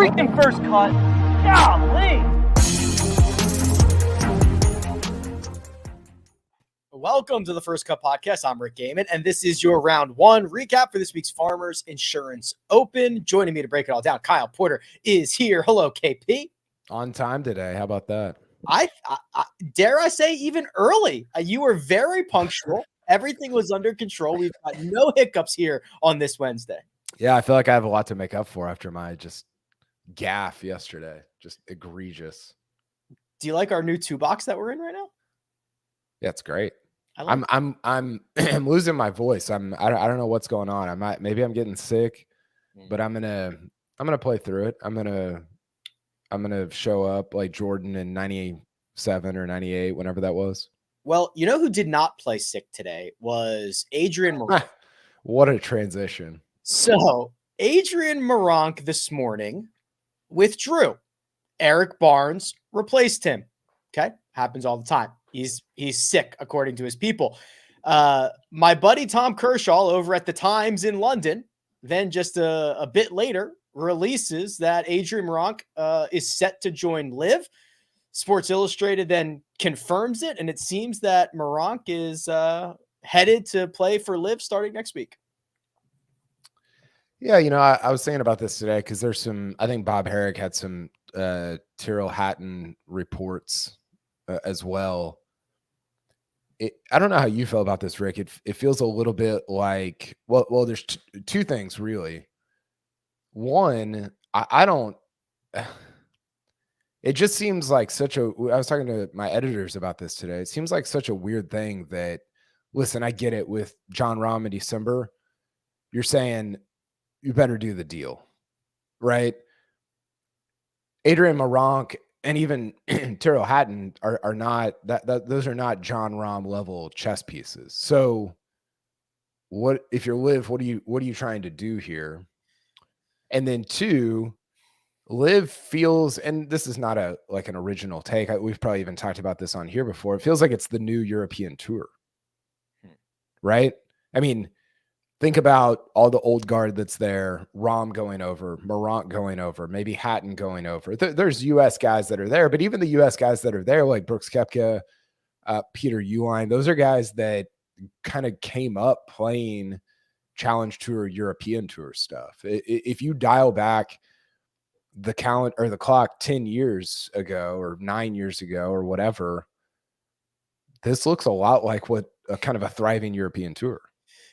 freaking first cut. Golly. Welcome to the First Cut Podcast. I'm Rick Gehman, and this is your round one recap for this week's Farmers Insurance Open. Joining me to break it all down, Kyle Porter is here. Hello, KP. On time today. How about that? I dare I say even early. You were very punctual. Everything was under control. We've got no hiccups here on this Wednesday. Yeah, I feel like I have a lot to make up for after my just gaffe yesterday. Just egregious. Do you like our new 2-box that we're in right now? Yeah, it's great. I'm I'm losing my voice. I don't know what's going on. Maybe I'm getting sick, but I'm gonna play through it. I'm gonna show up like Jordan in 97 or 98, whenever that was. Well, you know who did not play sick today was Adrian Meronk. What a transition. So Adrian Meronk this morning withdrew. Eric Barnes replaced him. Okay. Happens all the time. He's sick, according to his people. My buddy Tom Kershaw over at the Times in London, then just a bit later, releases that Adrian Meronk is set to join LIV. Sports Illustrated then confirms it, and it seems that Meronk is headed to play for LIV starting next week. Yeah, you know, I was thinking about this today because there's I think Bob Herrick had some Tyrrell Hatton reports as well. I don't know how you feel about this, Rick. It feels a little bit like, well, there's two things really. One, I don't, it just seems like I was talking to my editors about this today. It seems like such a weird thing that, listen, I get it with Jon Rahm in December. You're saying you better do the deal, right? Adrian Meronk and even Tyrrell Hatton are not those are not Jon Rahm level chess pieces. So what if you're LIV, what are you trying to do here? And then two, LIV feels, and this is not an original take. We've probably even talked about this on here before. It feels like it's the new European tour, right? I mean, think about all the old guard that's there, Rahm going over, Meronk going over, maybe Hatton going over. There's U.S. guys that are there, but even the U.S. guys that are there, like Brooks Koepka, Peter Uihlein, those are guys that kind of came up playing Challenge Tour, European Tour stuff. If you dial back the calendar or the clock 10 years ago or 9 years ago or whatever, this looks a lot like what a kind of a thriving European Tour.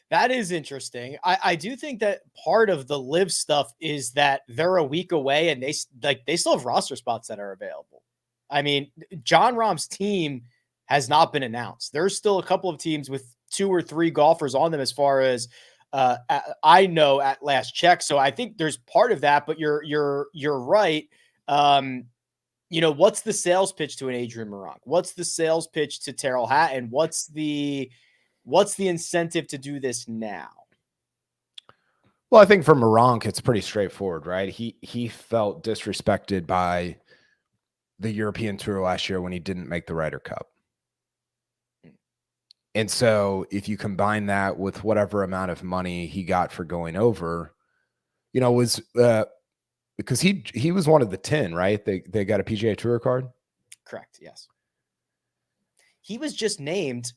That is interesting. I do think that part of the LIV stuff is that they're a week away and they still have roster spots that are available. I mean, Jon Rahm's team has not been announced. There's still a couple of teams with 2 or 3 golfers on them as far as I know at last check. So I think there's part of that, but you're right. You know, what's the sales pitch to an Adrian Meronk? What's the sales pitch to Tyrrell Hatton? What's the incentive to do this now? Well, I think for Meronk, it's pretty straightforward, right? He felt disrespected by the European Tour last year when he didn't make the Ryder Cup. And so if you combine that with whatever amount of money he got for going over, you know, was because he was one of the 10, right? They got a PGA Tour card? Correct, yes. He was just named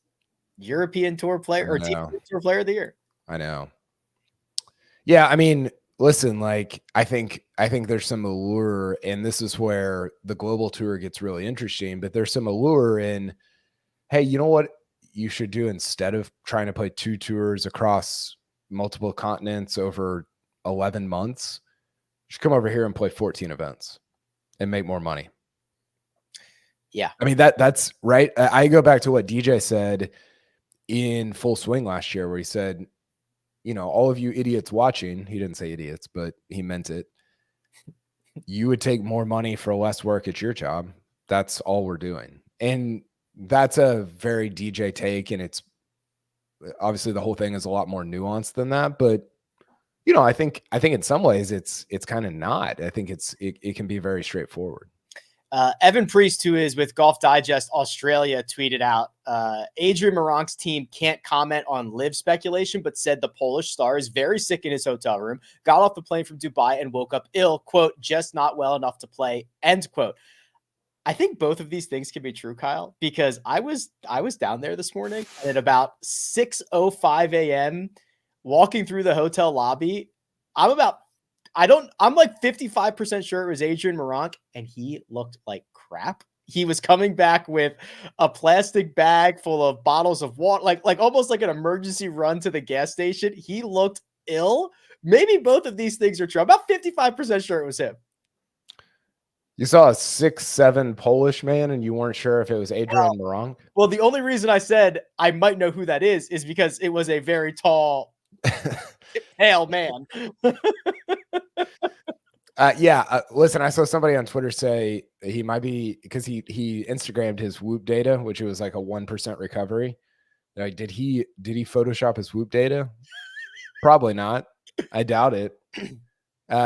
European Tour player or Team Tour Player of the Year. I know. Yeah, I mean, listen, like I think there's some allure, and this is where the global tour gets really interesting, but there's some allure in, hey, you know what you should do instead of trying to play 2 tours across multiple continents over 11 months? You should come over here and play 14 events and make more money. Yeah. I mean, that's right. I go back to what DJ said in Full Swing last year, where he said, you know, all of you idiots watching, he didn't say idiots, but he meant it. You would take more money for less work at your job. That's all we're doing. And that's a very DJ take. And it's obviously the whole thing is a lot more nuanced than that. But, you know, I think in some ways it's kind of not. I think it can be very straightforward. Evan Priest, who is with Golf Digest Australia, tweeted out, Adrian Meronk's team can't comment on LIV speculation, but said the Polish star is very sick in his hotel room, got off the plane from Dubai and woke up ill, quote, just not well enough to play, end quote. I think both of these things can be true, Kyle, because I was down there this morning and at about 6:05 a.m. walking through the hotel lobby. I'm like 55% sure it was Adrian Meronk, and he looked like crap. He was coming back with a plastic bag full of bottles of water, like almost like an emergency run to the gas station. He looked ill. Maybe both of these things are true. I'm about 55% sure it was him. You saw a 6'7" Polish man and you weren't sure if it was Adrian Meronk? Well, the only reason I said I might know who that is because it was a very tall, pale man. Listen, I saw somebody on Twitter say he might be, because he Instagrammed his Whoop data, which it was like a 1% recovery. Like, did he Photoshop his Whoop data? Probably not. I doubt it.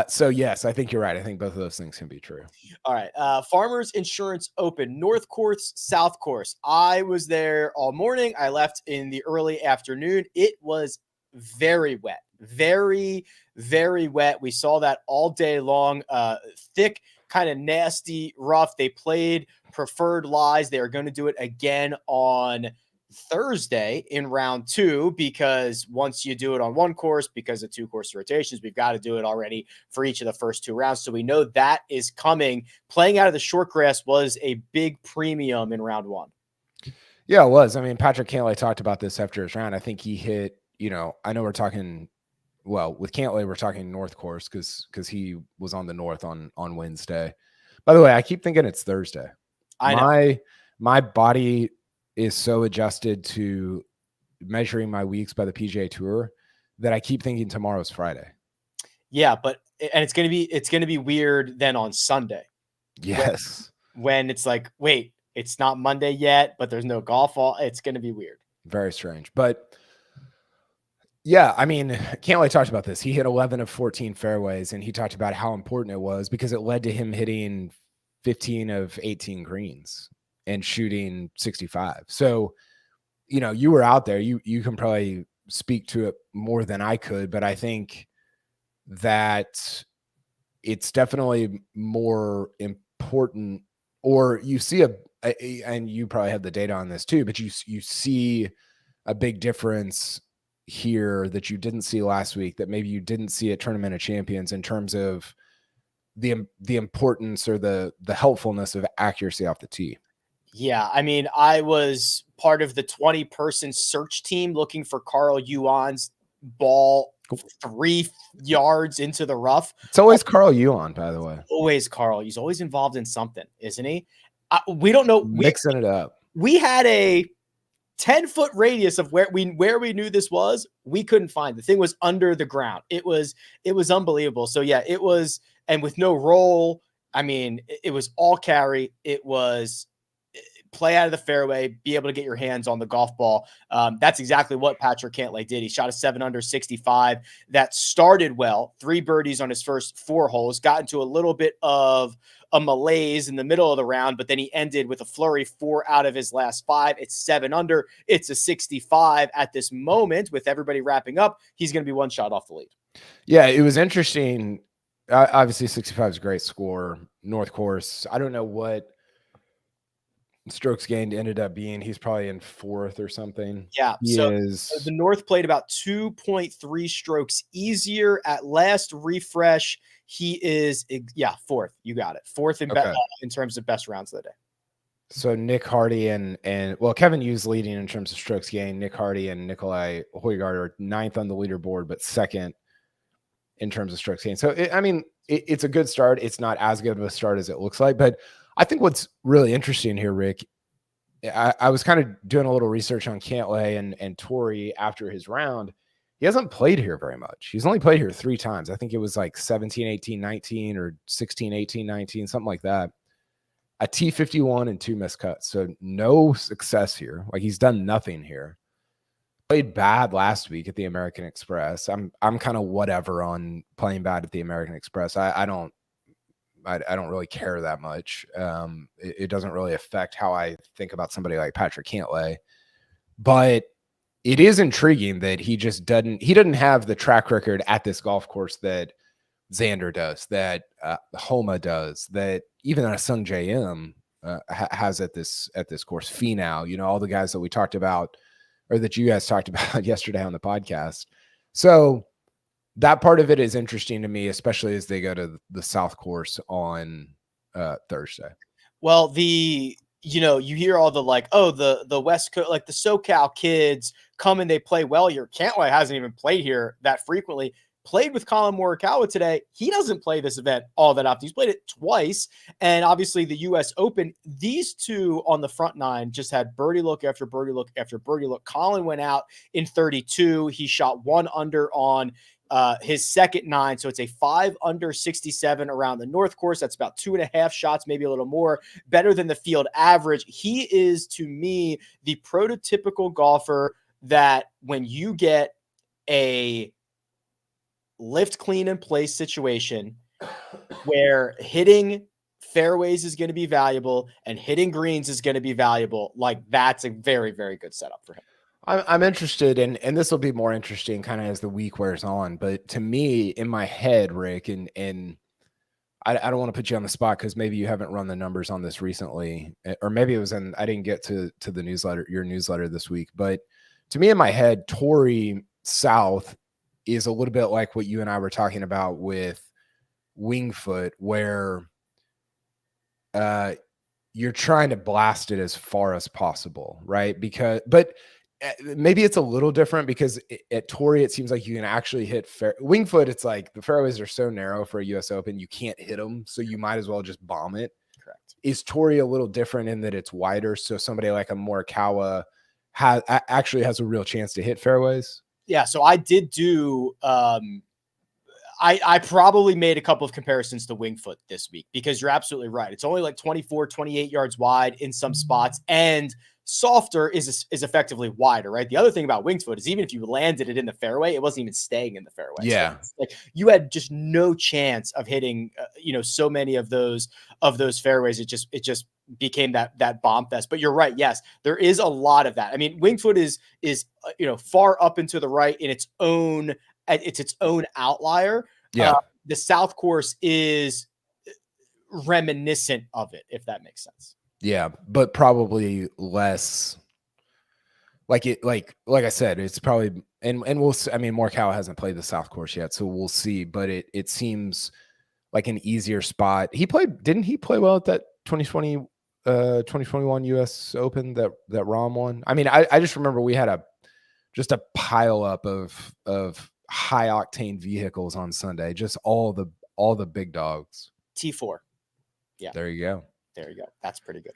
So yes, I think you're right. I think both of those things can be true. All right. Farmers Insurance Open, North Course, South Course. I was there all morning. I left in the early afternoon. It was very wet, very, very wet. We saw that all day long. Thick, kind of nasty, rough. They played preferred lies. They are going to do it again on Thursday in round 2, because once you do it on one course, because of 2 course rotations, we've got to do it already for each of the first 2 rounds. So we know that is coming. Playing out of the short grass was a big premium in round 1. Yeah, it was. I mean, Patrick Cantlay talked about this after his round. I think he hit, I know we're talking, well, with Cantlay, we're talking North Course because he was on the North on Wednesday. By the way, I keep thinking it's Thursday. I know. My body is so adjusted to measuring my weeks by the PGA Tour that I keep thinking tomorrow's Friday. Yeah, and it's gonna be weird then on Sunday. Yes. When it's like, wait, it's not Monday yet, but there's no golf. It's gonna be weird. Very strange. But yeah, I mean, Cantlay talked about this. He hit 11 of 14 fairways, and he talked about how important it was because it led to him hitting 15 of 18 greens and shooting 65. So, you were out there. You can probably speak to it more than I could, but I think that it's definitely more important, or you see and you probably have the data on this too, but you see a big difference here that you didn't see last week, that maybe you didn't see at Tournament of Champions, in terms of the importance or the helpfulness of accuracy off the tee. Yeah, I mean, I was part of the 20-person search team looking for Carl Yuan's ball 3 yards into the rough. It's always Carl Yuan, by the way. Always Carl. He's always involved in something, isn't he? We don't know. Mixing it up. We had a 10-foot radius of where we knew this was. We couldn't find. The thing was under the ground. It was unbelievable. So yeah, it was, and with no roll. I mean, it was all carry. It was play out of the fairway, be able to get your hands on the golf ball. That's exactly what Patrick Cantlay did. He shot a 7 under 65 that started well, 3 birdies on his first 4 holes, got into a little bit of a malaise in the middle of the round, but then he ended with a flurry, 4 out of his last 5. It's 7 under. It's a 65 at this moment. With everybody wrapping up, he's going to be 1 shot off the lead. Yeah, it was interesting. Obviously, 65 is a great score. North Course, I don't know what strokes gained ended up being. He's probably in 4th or something. Yeah. So the North played about 2.3 strokes easier at last refresh. He is 4th. You got it. 4th in terms of best rounds of the day. So Nick Hardy and well, Kevin Yu's leading in terms of strokes gained. Nick Hardy and Nicolai Hojgaard are 9th on the leaderboard, but 2nd in terms of strokes gained. So it's a good start. It's not as good of a start as it looks like, but I think what's really interesting here, Rick, I was kind of doing a little research on Cantlay and Torrey after his round. He hasn't played here very much. He's only played here 3 times. I think it was like 17, 18, 19 or 16, 18, 19, something like that. A T51 and 2 missed cuts. So no success here. Like, he's done nothing here. Played bad last week at the American Express. I'm kind of whatever on playing bad at the American Express. I don't I don't really care that much. It doesn't really affect how I think about somebody like Patrick Cantlay, but it is intriguing that he doesn't have the track record at this golf course that Xander does, that Homa does, that even Sung JM has at this course. Finau, all the guys that we talked about, or that you guys talked about yesterday on the podcast. So that part of it is interesting to me, especially as they go to the South Course on Thursday. Well, you hear all the the West Coast, like the SoCal kids come and they play well here. Cantlay hasn't even played here that frequently. Played with Collin Morikawa today. He doesn't play this event all that often. He's played it twice. And obviously the US Open, these two on the front nine just had birdie look after birdie look after birdie look. Collin went out in 32. He shot 1 under on his second 9. So it's a 5 under 67 around the North Course. That's about 2.5 shots, maybe a little more, better than the field average. He is, to me, the prototypical golfer that when you get a lift, clean, and place situation where hitting fairways is going to be valuable and hitting greens is going to be valuable, like that's a very, very good setup for him. I'm interested in, and this will be more interesting kind of as the week wears on, but to me, in my head, Rick, and I don't want to put you on the spot because maybe you haven't run the numbers on this recently, or maybe it was I didn't get to the newsletter, your newsletter this week, but to me in my head, Torrey South is a little bit like what you and I were talking about with Winged Foot, where you're trying to blast it as far as possible, right? But maybe it's a little different because at Torrey, it seems like you can actually hit Winged Foot. It's like the fairways are so narrow for a US Open, you can't hit them. So you might as well just bomb it. Correct. Is Torrey a little different in that it's wider? So somebody like a Morikawa actually has a real chance to hit fairways? Yeah, so I did do I probably made a couple of comparisons to Winged Foot this week because you're absolutely right. It's only like 24, 28 yards wide in some spots, and softer is effectively wider, right? The other thing about Winged Foot is even if you landed it in the fairway, it wasn't even staying in the fairway. Yeah. So like you had just no chance of hitting so many of those fairways. It just became that bomb fest. But you're right. Yes, there is a lot of that. I mean, Winged Foot is far up and to the right in its own outlier. Yeah. The South Course is reminiscent of it, if that makes sense. Yeah, but probably less like I said, it's probably, and we'll, I mean, Morikawa hasn't played the South Course yet, so we'll see, but it seems like an easier spot. Didn't he play well at that 2021 US Open that Rahm won? I mean, I just remember we had just a pile up of high octane vehicles on Sunday, just all the big dogs. T4. Yeah. There you go. That's pretty good.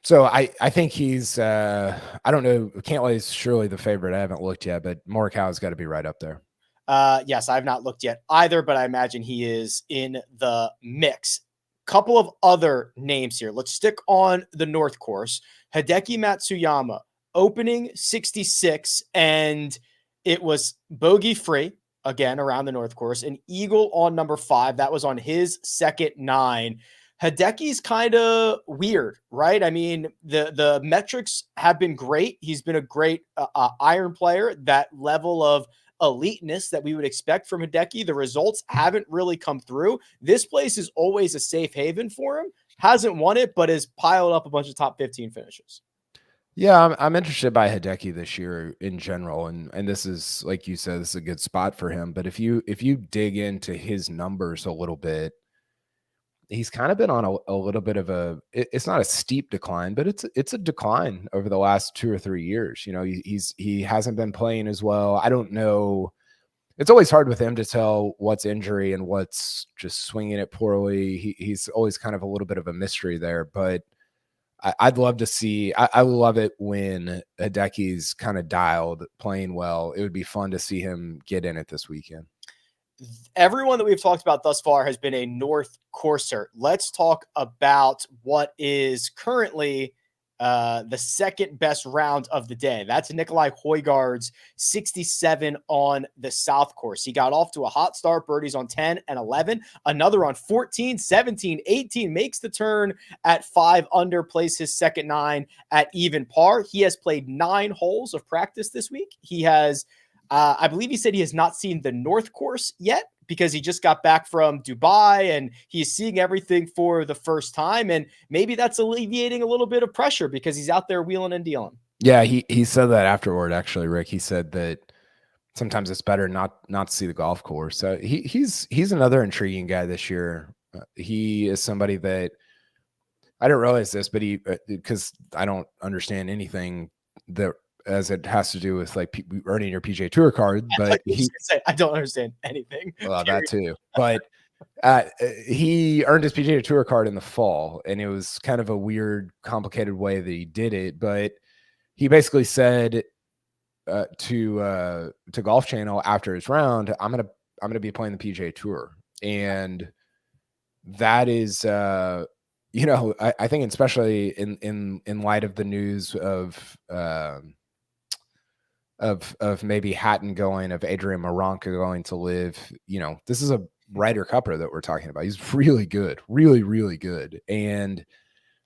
So I think he's I don't know, Cantlay's surely the favorite. I haven't looked yet, but Morikawa's got to be right up there. Yes, I've not looked yet either, but I imagine he is in the mix. Couple of other names here. Let's stick on the North Course. Hideki Matsuyama opening 66, and it was bogey free again around the North Course. An eagle on number 5. That was on his second 9. Hideki's kind of weird, right? I mean, the metrics have been great. He's been a great iron player. That level of eliteness that we would expect from Hideki, the results haven't really come through. This place is always a safe haven for him. Hasn't won it, but has piled up a bunch of top 15 finishes. Yeah, I'm interested by Hideki this year in general, and this is, like you said, this is a good spot for him. But if you dig into his numbers a little bit, he's kind of been on a little bit of it's not a steep decline, but it's a decline over the last 2 or 3 years. He hasn't been playing as well. I don't know. It's always hard with him to tell what's injury and what's just swinging it poorly. He's always kind of a little bit of a mystery there, but I'd love to see. I love it when Hideki's kind of dialed, playing well. It would be fun to see him get in it this weekend. Everyone that we've talked about thus far has been a North Courser. Let's talk about what is currently the second best round of the day. That's Nicolai Hojgaard's 67 on the South course. He got off to a hot start, birdies on 10 and 11, another on 14, 17, 18, makes the turn at 5 under, plays his second 9 at even par. He has played 9 holes of practice this week. He has, I believe he said he has not seen the North course yet, because he just got back from Dubai and he's seeing everything for the first time. And maybe that's alleviating a little bit of pressure because he's out there wheeling and dealing. Yeah, he said that afterward, actually, Rick. He said that sometimes it's better not to see the golf course. So he's another intriguing guy this year. He is somebody that I didn't realize this, but because I don't understand anything that as it has to do with like earning your PGA Tour card, but I don't understand anything. Well, that too. But he earned his PGA Tour card in the fall, and it was kind of a weird, complicated way that he did it. But he basically said to Golf Channel after his round, "I'm gonna be playing the PGA Tour," and that is, I think especially in light of the news of maybe Hatton going, of Adrian Meronk going to LIV, this is a Ryder Cupper that we're talking about. He's really good, really, really good. And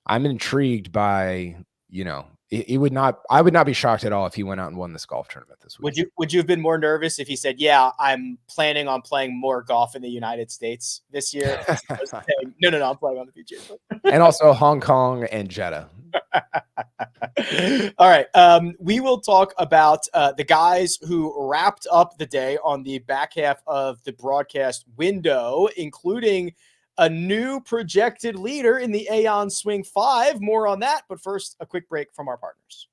I'm intrigued by, I would not be shocked at all if he went out and won this golf tournament this week. Would you have been more nervous if he said, yeah, I'm planning on playing more golf in the United States this year? Saying, no, I'm playing on the PGA. And also Hong Kong and Jeddah. All right. We will talk about the guys who wrapped up the day on the back half of the broadcast window, including a new projected leader in the Aon Swing 5. More on that. But first, a quick break from our partners.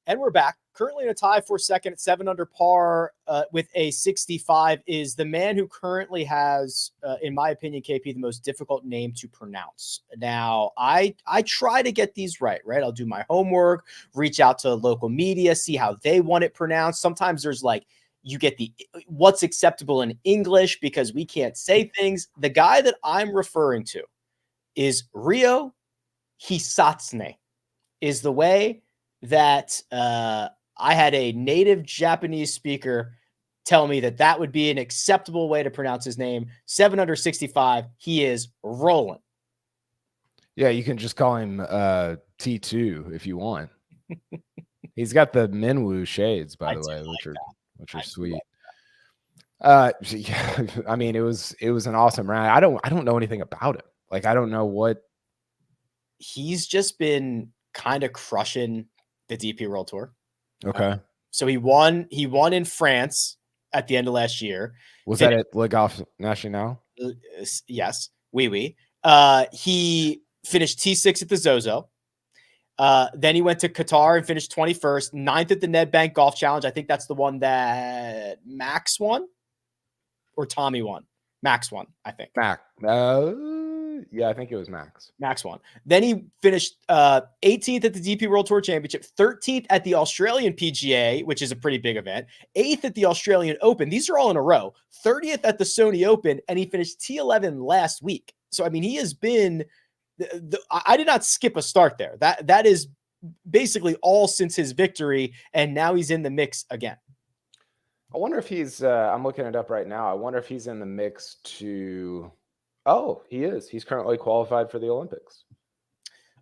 And we're back. Currently in a tie for second at 7 under par with a 65 is the man who currently has, in my opinion, KP, the most difficult name to pronounce. Now, I try to get these right? I'll do my homework, reach out to local media, see how they want it pronounced. Sometimes there's you get what's acceptable in English because we can't say things. The guy that I'm referring to is Ryo Hisatsune, is the way that I had a native Japanese speaker tell me that would be an acceptable way to pronounce his name. 7 under 65. He is rolling. Yeah, you can just call him T2 if you want. He's got the Minwoo shades, by the way, which are sweet. Yeah, I mean, it was an awesome round. I don't know anything about him. I don't know what. He's just been kind of crushing the DP World Tour. Okay. So he won in France at the end of last year. Was that at Le Golf National? Yes. Oui. He finished T6 at the Zozo. Then he went to Qatar and finished 21st, 9th at the Nedbank Golf Challenge. I think that's the one that Max won or Tommy won. Max won, I think. Yeah, I think it was Max. Max won. Then he finished 18th at the DP World Tour Championship, 13th at the Australian PGA, which is a pretty big event, 8th at the Australian Open. These are all in a row. 30th at the Sony Open, and he finished T11 last week. So, I mean, he has been I did not skip a start there. That is basically all since his victory, and now he's in the mix again. I wonder if he's I'm looking it up right now. I wonder if he's in the mix to. Oh, he is. He's currently qualified for the Olympics.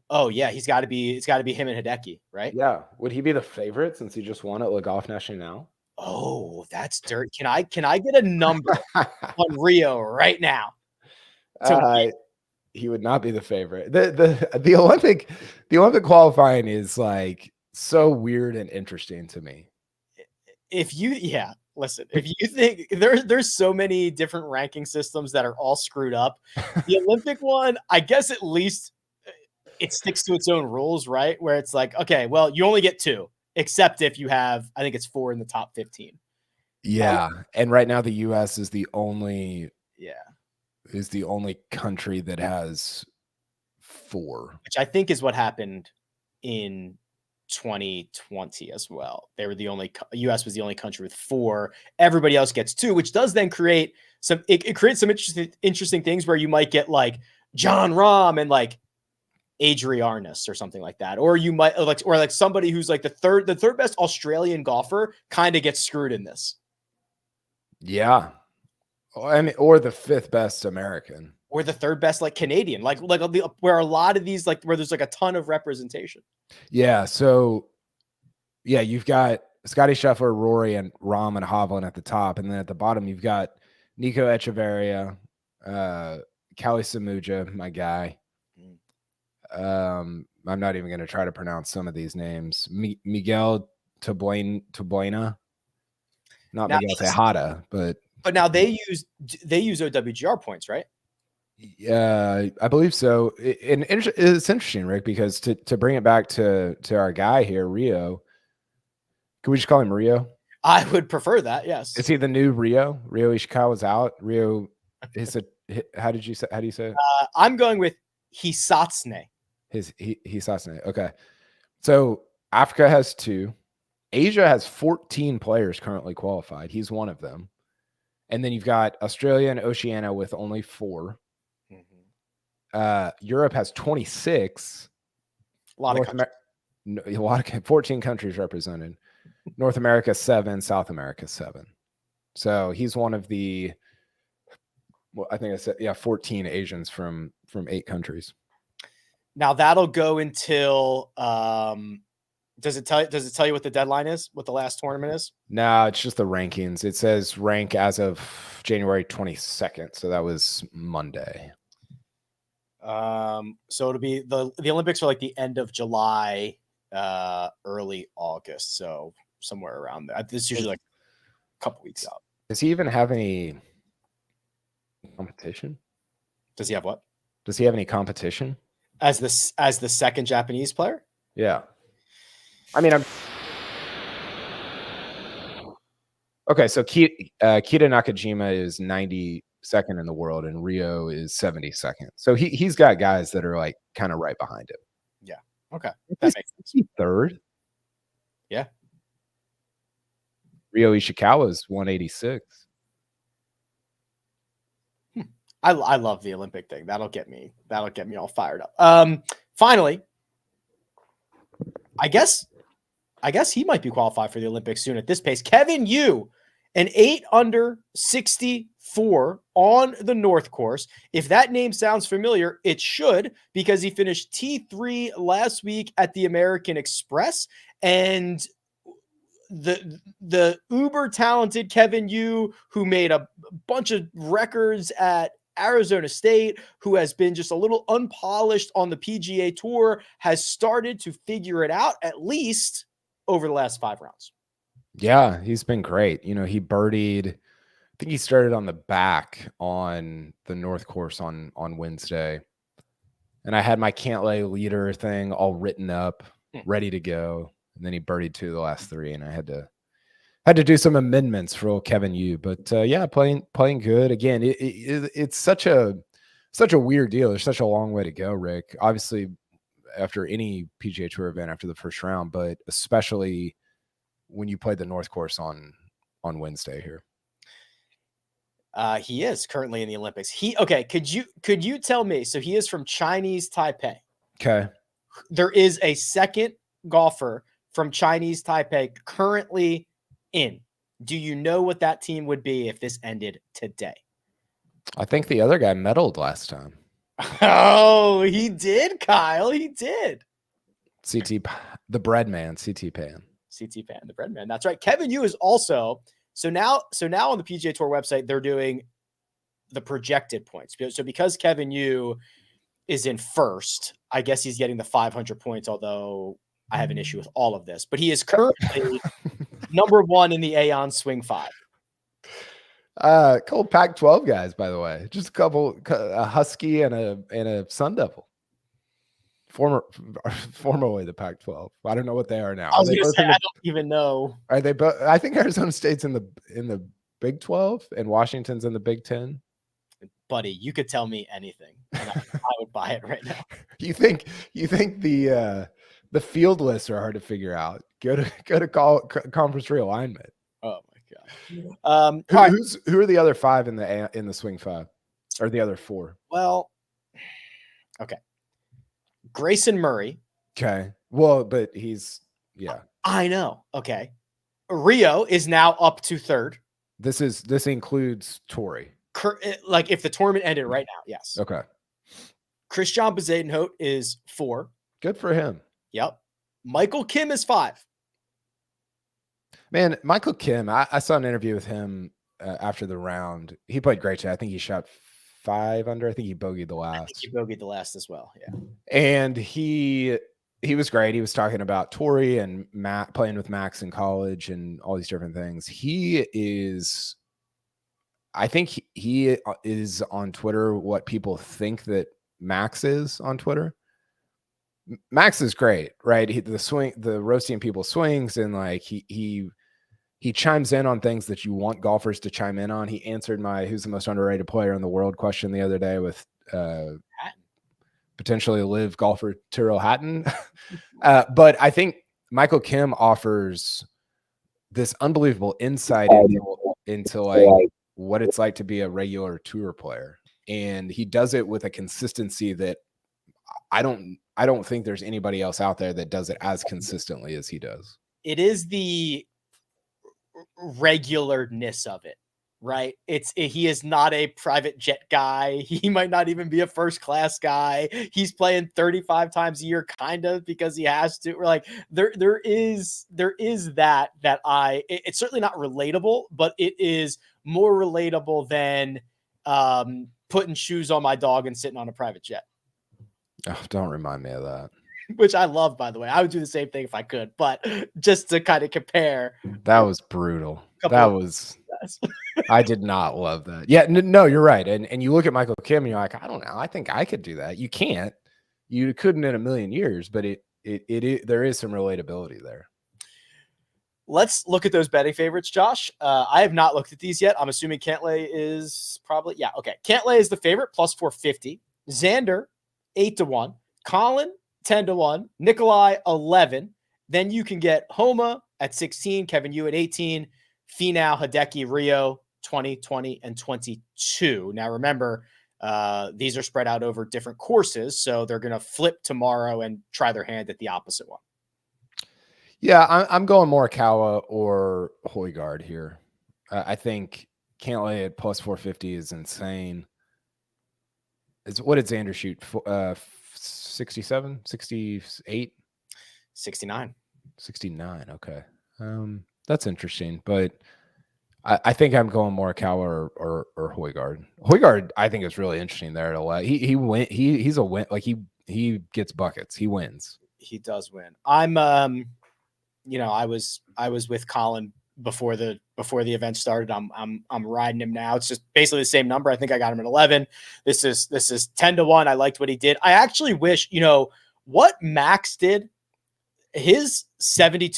Oh yeah, it's got to be him and Hideki, right? Yeah. Would he be the favorite since he just won at Le Golf National? Oh, that's dirt. Can I get a number on Ryo right now? He would not be the favorite. The Olympic qualifying is so weird and interesting to me. Listen, if you think there's so many different ranking systems that are all screwed up, the Olympic one, I guess at least it sticks to its own rules, right? Where it's okay, well, you only get 2, except if you have, I think it's 4 in the top 15. Yeah. And right now the US is the only is the only country that has 4. Which I think is what happened in 2020 as well. They were the only, US was the only country with 4. Everybody else gets 2, which does then create some, it creates some interesting things where you might get like Jon Rahm and like Adriarnus or something like that. Or you might like somebody who's like the third best Australian golfer kind of gets screwed in this. Yeah. I mean, or the 5th best American. Or the 3rd best like Canadian, like where a lot of these, like where there's like a ton of representation. Yeah. So yeah, you've got Scotty Scheffler, Rory, and Rahm and Hovland at the top. And then at the bottom, you've got Nico Echeverria, Kali Samuja, my guy. I'm not even going to try to pronounce some of these names. Miguel Tabuena, not now, Miguel Tejada, but now they use OWGR points, right? Yeah, I believe so. And it's interesting, Rick, because to bring it back to our guy here, Rio. Can we just call him Rio? I would prefer that. Yes. Is he the new Rio? Rio Ishikawa's out. Rio is how do you say it? I'm going with Hisatsune. Hisatsune. Okay. So Africa has 2. Asia has 14 players currently qualified. He's one of them. And then you've got Australia and Oceania with only 4. Europe has 26. A lot of 14 countries represented. North America 7, South America 7. So he's one of the, well, I think I said 14 Asians from 8 countries. Now that'll go until does it tell you what the deadline is? What the last tournament is? No, it's just the rankings. It says rank as of January 22nd. So that was Monday. So it'll be the Olympics are like the end of July, early August. So somewhere around there. This is usually like a couple weeks out. Does he even have any competition? Does he have what? Does he have any competition? As the second Japanese player? Yeah. I mean, okay. So Kita Nakajima is 92nd in the world, and Rio is 72nd. So he's got guys that are like kind of right behind him. Yeah. Okay. That makes sense. 3rd. Yeah. Rio Ishikawa is 186. I love the Olympic thing. That'll get me all fired up. Finally, I guess he might be qualified for the Olympics soon at this pace. Kevin Yu, an 8 under 64 on the North Course. If that name sounds familiar, it should, because he finished T3 last week at the American Express, and the uber talented Kevin Yu, who made a bunch of records at Arizona State, who has been just a little unpolished on the PGA Tour, has started to figure it out, at least over the last 5 rounds. Yeah, he's been great. You know, he birdied, I think he started on the back on the North Course on Wednesday. And I had my Cantlay leader thing all written up, ready to go. And then he birdied 2 of the last 3, and I had to do some amendments for old Kevin Yu. But yeah, playing good. Again, it's such a weird deal. There's such a long way to go, Rick. Obviously, after any PGA Tour event after the first round, but especially when you played the North Course on Wednesday here. He is currently in the Olympics. Okay. Could you tell me? So he is from Chinese Taipei. Okay. There is a second golfer from Chinese Taipei currently in. Do you know what that team would be if this ended today? I think the other guy medaled last time. Oh, he did, Kyle. He did. CT, the bread man, CT Pan. CT Pan, the bread man. That's right. Kevin Yu is also so now on the PGA Tour website, they're doing the projected points. So because Kevin Yu is in first, I guess he's getting the 500 points, although I have an issue with all of this. But he is currently number 1 in the Aon Swing 5. A couple Pac-12 guys, by the way. Just a Husky and a Sun Devil. Formerly the Pac-12. I don't know what they are now. I was going to say, I don't even know. Are they both? I think Arizona State's in the Big 12 and Washington's in the Big 10. buddy, you could tell me anything, and I would buy it right now. You think the field lists are hard to figure out? Go to conference realignment. Oh my god. Who are the other 5 in the swing 5, or the other 4? Well, okay. Grayson Murray. Okay. Well, but he's I know. Okay. Rio is now up to 3rd. This includes Torrey. Like if the tournament ended right now, yes. Okay. Christian Bezuidenhout is 4. Good for him. Yep. Michael Kim is 5. Man, Michael Kim, I saw an interview with him after the round. He played great today. I think he shot 5 under. I think he bogeyed the last. I think he bogeyed the last as well. Yeah. And he was great. He was talking about Torrey and Matt playing with Max in college and all these different things. I think he is on Twitter what people think that Max is on Twitter. Max is great, right? The roasting people swings, and like he chimes in on things that you want golfers to chime in on. He answered my who's the most underrated player in the world question the other day with potentially LIV golfer Tyrrell Hatton. But I think Michael Kim offers this unbelievable insight into like what it's like to be a regular tour player. And he does it with a consistency that I don't think there's anybody else out there that does it as consistently as he does. It is the regularness of it, right? He is not a private jet guy. He might not even be a first class guy. He's playing 35 times a year, kind of, because he has to. We're like, there is that it's certainly not relatable, but it is more relatable than putting shoes on my dog and sitting on a private jet. Oh, don't remind me of that. Which I love, by the way. I would do the same thing if I could, but just to kind of compare. That was brutal. I did not love that. Yeah, no, you're right. And you look at Michael Kim and you're like, I don't know. I think I could do that. You can't. You couldn't in a million years, but there is some relatability there. Let's look at those betting favorites, Josh. I have not looked at these yet. I'm assuming Cantlay is probably, yeah, okay. Cantlay is the favorite, plus 450. Xander, 8-1. Collin, 10-1. Nicolai, 11. Then you can get Homa at 16. Kevin Yu at 18. Finau, Hideki, Rio, 20, 20, and 22. Now, remember, these are spread out over different courses, so they're going to flip tomorrow and try their hand at the opposite one. Yeah, I'm going Morikawa or Hojgaard here. I think Cantlay at plus 450 is insane. What did Xander shoot? 67, 68, 69. 69. Okay. That's interesting, but I think I'm going Morikawa or Hojgaard. Hojgaard, I think is really interesting there to let he's a win. Like he gets buckets. He wins. He does win. I'm I was with Collin before the event started. I'm riding him now. It's just basically the same number. I think I got him at 11. This is 10-1. I liked what he did. I actually wish, what Max did, his 70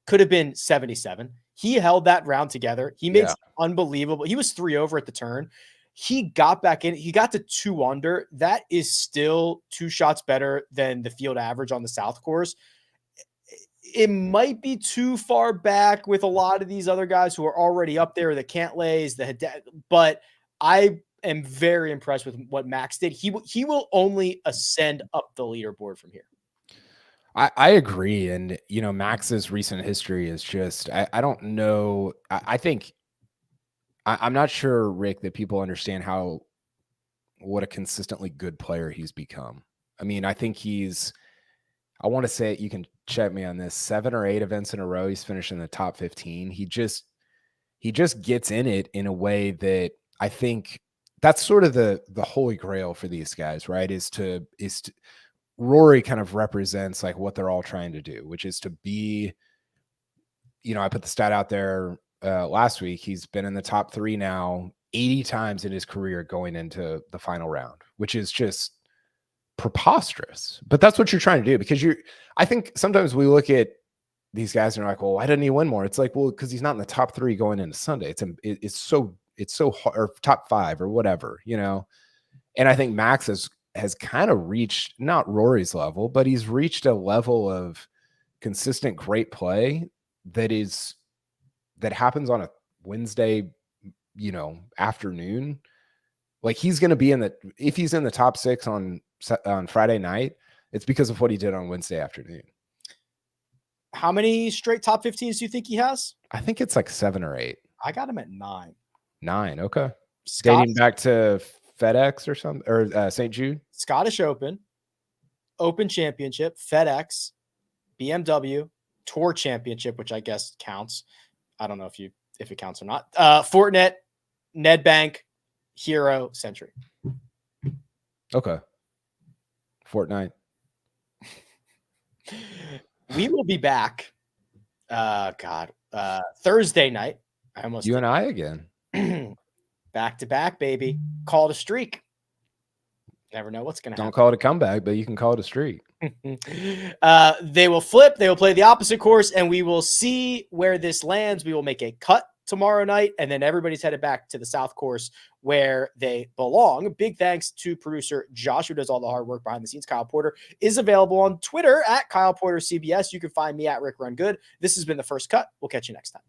could have been 77. He held that round together. He made unbelievable. He was 3 over at the turn. He got back in. He got to 2 under. That is still 2 shots better than the field average on the South course. It might be too far back with a lot of these other guys who are already up there, the Cantlays, but I am very impressed with what Max did. He will only ascend up the leaderboard from here. I agree. And, Max's recent history is just, I don't know. I think I'm not sure, Rick, that people understand what a consistently good player he's become. I mean, I think I want to say, you can check me on this, 7 or 8 events in a row he's finished in the top 15. He just gets in it in a way that I think that's sort of the holy grail for these guys, right? Is to Rory kind of represents like what they're all trying to do, which is to be, I put the stat out there last week. He's been in the top 3 now 80 times in his career going into the final round, which is just preposterous. But that's what you're trying to do, because I think sometimes we look at these guys and are like, well, why didn't he win more? It's like, well, because he's not in the top 3 going into Sunday. It's it's so hard, or top 5 or whatever, you know. And I think Max has kind of reached, not Rory's level, but he's reached a level of consistent great play that happens on a Wednesday, you know, afternoon. Like, he's going to be if he's in the top 6 on Friday night, it's because of what he did on Wednesday afternoon. How many straight top 15s do you think he has? I think it's like 7 or 8. I got him at 9. 9. Okay. Scottish, dating back to FedEx or something, or St. Jude. Scottish Open Championship, FedEx, BMW, Tour Championship, which I guess counts. I don't know if it counts or not. Fortinet, Nedbank, Hero, Century. Okay. Fortnite. We will be back. Thursday night. You and I again. Back to back, baby. Call it a streak. Never know what's going to happen. Don't call it a comeback, but you can call it a streak. They will flip. They will play the opposite course, and we will see where this lands. We will make a cut tomorrow night, and then everybody's headed back to the South Course where they belong. Big thanks to producer Josh, who does all the hard work behind the scenes. Kyle Porter is available on Twitter at Kyle Porter CBS. You can find me at Rick Run Good. This has been The First Cut. We'll catch you next time.